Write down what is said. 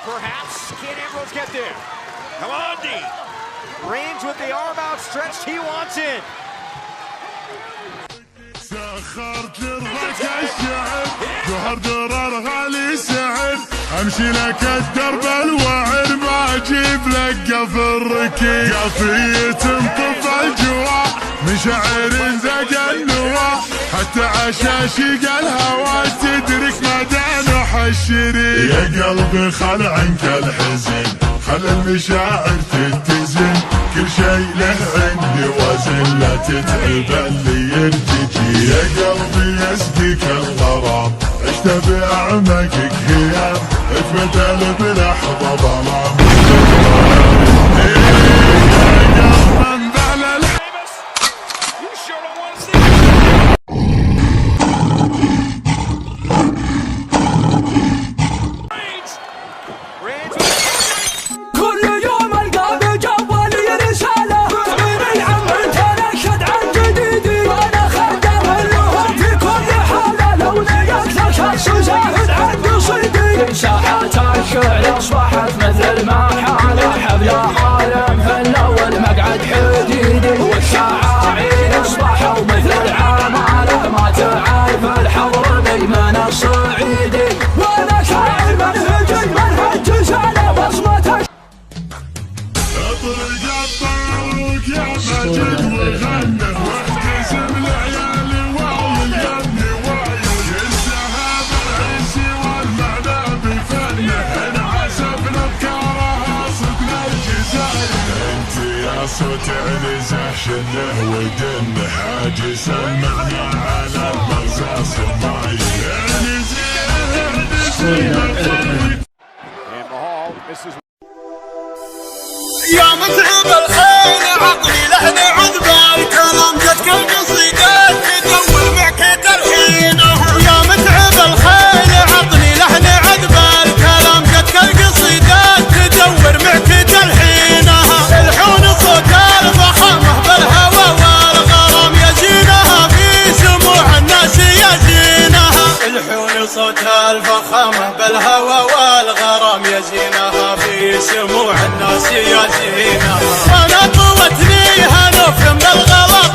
perhaps. Can Ambrose get there? Come on, D. Reigns with the arm outstretched. He wants in. سخرت لرضاك الشعر جوهر درر غالي سعر امشي لك الدرب الوعر ما اجيب لك قفل ركيب قافية تنطف الجوع من شعر زق النوى حتى عشاشي الهوى تدرك مدى نوح الشريك يا قلبي خل عنك الحزن خل المشاعر تتزن كل شيء له عندي وزن لا تتعب اللي يرتجي يا قلبي يسقيك الغرام عشت بأعماقك هيام اتبدل بلحظة ظلام ساحات الشعر اصبحت مثل ما حال حبل عالم هلا والمقعد حديدي والشعاعين اصبحوا مثل العمالة ما تعرف الحضرمي من الصعيدي وانا شاعر منهج زال بصمته اطرق الطاروق يا ماجد وغنى واحتسب لعيالي واليمني وايد الذهب العيسي والمعنى بفنه انعزف لافكارها صدنا الجزاير انت يا صوت عنزه شنه ودنه حاجي سمعنا على المرزاس المايل And Mahal misses. يا متعب الخيل عقلي لحن عذبال كلام جدك القصيدات تدور معك ترحينه يا متعب الخيل عقلي لحن عذبال كلام جدك القصيدات تدور معك تلحينها الحون صوت الفخامه بالهوى والغرام يزينها في سموع الناس يزينها الحون صوت الفخامه بالهوى والغرام يزينها في سموع الناس يزينها وانا قوتني هنوف بالغلط